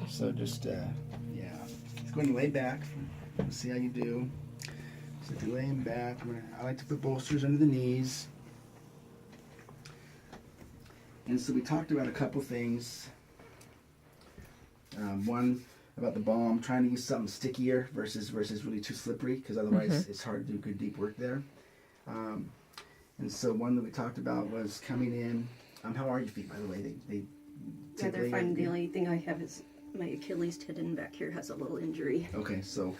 So just, yeah. Just go ahead and lay back. Let's see how you do. So if you're laying back, I like to put bolsters under the knees. And so we talked about a couple things. One about the balm, trying to use something stickier versus really too slippery, because otherwise it's hard to do good deep work there. And so one that we talked about was coming in. How are your feet, by the way? Yeah, they're fine. The only thing I have is my Achilles tendon back here has a little injury. Okay, so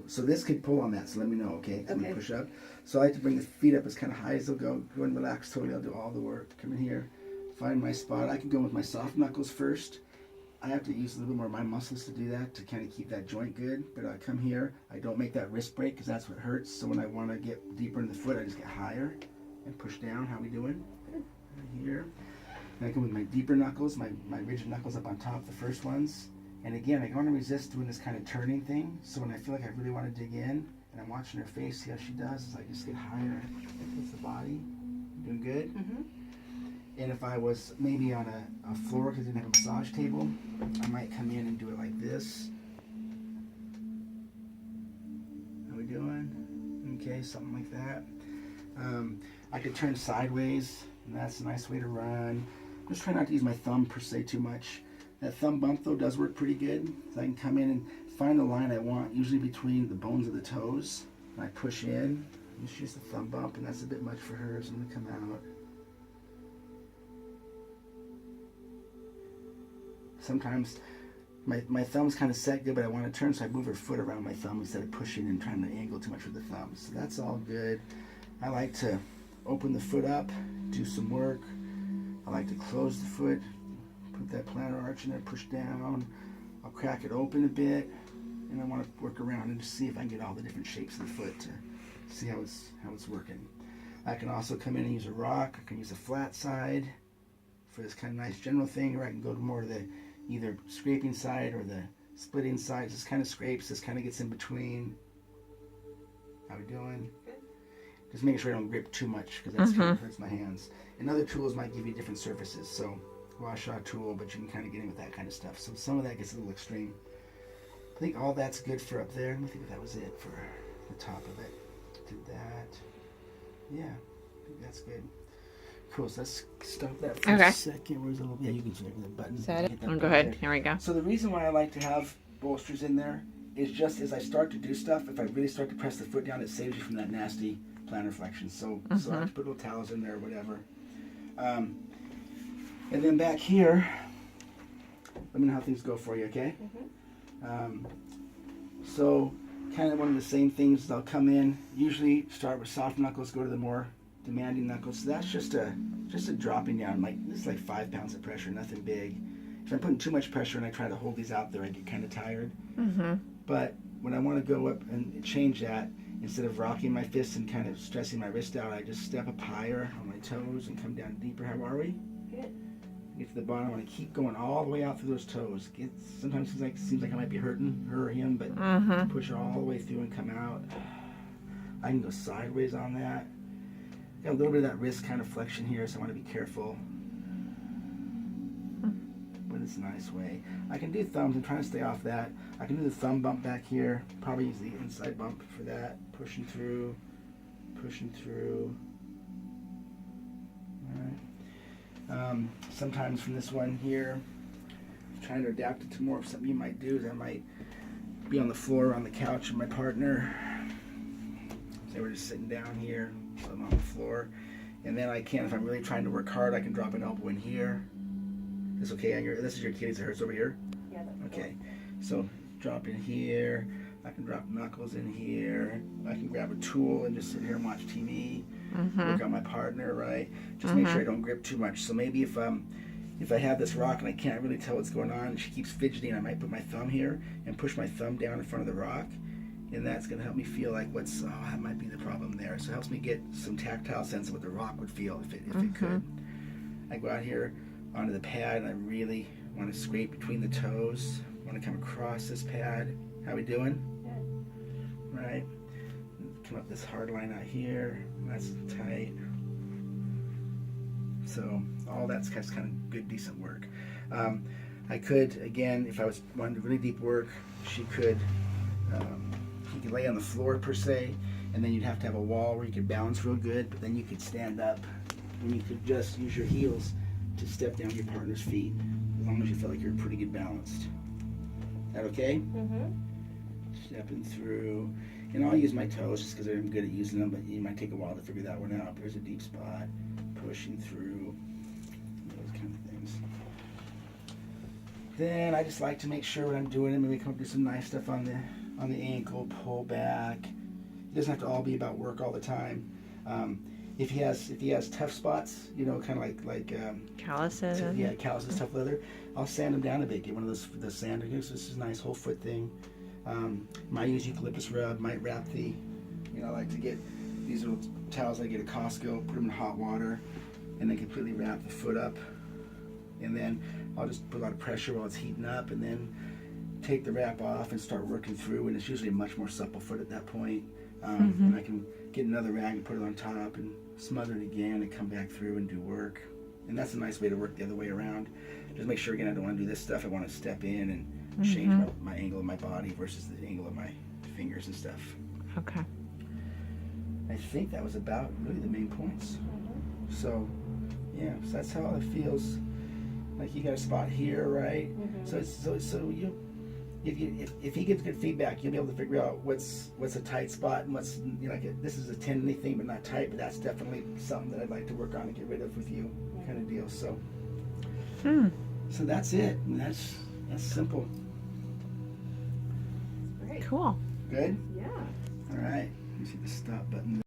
this could pull on that. So let me know, okay? So I'm Okay. gonna push up. So I like to bring the feet up as kind of high as they'll go. Go and relax totally. I'll do all the work. Come in here, find my spot. I can go with my soft knuckles first. I have to use a little more of my muscles to do that, to kind of keep that joint good. But I come here. I don't make that wrist break because that's what hurts. So when I want to get deeper in the foot, I just get higher and push down. How we doing? Right here. And I come with my deeper knuckles, my rigid knuckles up on top, the first ones. And again, I want to resist doing this kind of turning thing. So when I feel like I really want to dig in, and I'm watching her face, see how she does, is I just get higher with the body. Doing good? Mm-hmm. And if I was maybe on a floor because I didn't have a massage table, I might come in and do it like this. How we doing? Okay, something like that. I could turn sideways, and that's a nice way to run. Just try not to use my thumb per se too much. That thumb bump though does work pretty good. So I can come in and find the line I want, usually between the bones of the toes. And I push in, and she uses the thumb bump, and that's a bit much for her, so I'm gonna come out. Sometimes my thumb's kind of set good, but I want to turn, so I move her foot around my thumb instead of pushing and trying to angle too much with the thumb. So that's all good. I like to open the foot up, do some work. I like to close the foot, put that plantar arch in there, push down. I'll crack it open a bit, and I want to work around and just see if I can get all the different shapes of the foot to see how it's working. I can also come in and use a rock. I can use a flat side for this kind of nice general thing, or I can go to more of the either scraping side or the splitting side. This kind of scrapes, this kind of gets in between. How we doing? Good. Just making sure I don't grip too much, because that's kind of hurts my hands. And other tools might give you different surfaces. So washout tool, but you can kind of get in with that kind of stuff. So some of that gets a little extreme. I think all that's good for up there. Let me think if that was it for the top of it. Did that. Yeah, I think that's good. Cool, so let's stop that for a second. Where's the little, yeah, you can check the button. Set it. Go ahead. Here we go. So the reason why I like to have bolsters in there is just as I start to do stuff, if I really start to press the foot down, it saves you from that nasty plantar flexion. So I have to put little towels in there or whatever. And then back here, let me know how things go for you, okay? So kind of one of the same things is I'll come in, usually start with soft knuckles, go to the more demanding knuckles. So that's just a dropping down, like this is like 5 pounds of pressure, nothing big. If I'm putting too much pressure and I try to hold these out there, I get kind of tired. But when I want to go up and change that, instead of rocking my fists and kind of stressing my wrist out, I just step up higher on my toes and come down deeper. How are we? Good. Get to the bottom. I want to keep going all the way out through those toes. Sometimes it seems like I might be hurting her or him, but push all the way through and come out. I can go sideways on that. Got a little bit of that wrist kind of flexion here, so I want to be careful. But it's a nice way. I can do thumbs. I'm trying to stay off that. I can do the thumb bump back here. Probably use the inside bump for that. Pushing through. Pushing through. All right. Sometimes from this one here, trying to adapt it to more of something you might do is I might be on the floor on the couch with my partner. Say we're just sitting down here, so I'm on the floor. And then I can, if I'm really trying to work hard, I can drop an elbow in here. Is this okay? This is your Achilles, it hurts over here? Yeah, that's okay. So drop in here. I can drop knuckles in here. I can grab a tool and just sit here and watch TV. Work on my partner, right? Just make sure I don't grip too much. So maybe if I have this rock and I can't really tell what's going on and she keeps fidgeting, I might put my thumb here and push my thumb down in front of the rock. And that's going to help me feel like that might be the problem there. So it helps me get some tactile sense of what the rock would feel if it could. I go out here onto the pad and I really want to scrape between the toes. I want to come across this pad. How we doing? good. Right. Come up this hard line out here. That's tight. So all that's kind of good, decent work. I could, again, if I was wanting really deep work, he could lay on the floor per se, and then you'd have to have a wall where you could balance real good, but then you could stand up and you could just use your heels to step down your partner's feet, as long as you feel like you're pretty good balanced. Is that okay? Mm-hmm. Stepping through, and I'll use my toes just because I'm good at using them, but it might take a while to figure that one out. There's a deep spot, pushing through, those kind of things. Then I just like to make sure what I'm doing, and maybe come up with some nice stuff on the ankle, pull back. It doesn't have to all be about work all the time. If he has tough spots, you know, kind of like Calluses. Calluses, tough leather, I'll sand them down a bit. Get one of those sander. This is a nice whole foot thing. Might use eucalyptus rub. Might wrap the, you know, I like to get these little towels I get at Costco, put them in hot water, and then completely wrap the foot up. And then I'll just put a lot of pressure while it's heating up, and then take the wrap off and start working through. And it's usually a much more supple foot at that point. And I can get another rag and put it on top and smother it again and come back through and do work. And that's a nice way to work the other way around. Just make sure, again, I don't want to do this stuff. I want to step in and change my angle of my body versus the angle of my fingers and stuff. Okay. I think that was about really the main points. So, yeah, so that's how it feels. Like you got a spot here, right? So you, if he gives good feedback, you'll be able to figure out what's a tight spot and what's, you know, like this is a tendony thing but not tight, but that's definitely something that I'd like to work on and get rid of with you, kind of deal. So, so that's it. And that's simple. Great. Cool. Good. Yeah. All right. Let me see the stop button.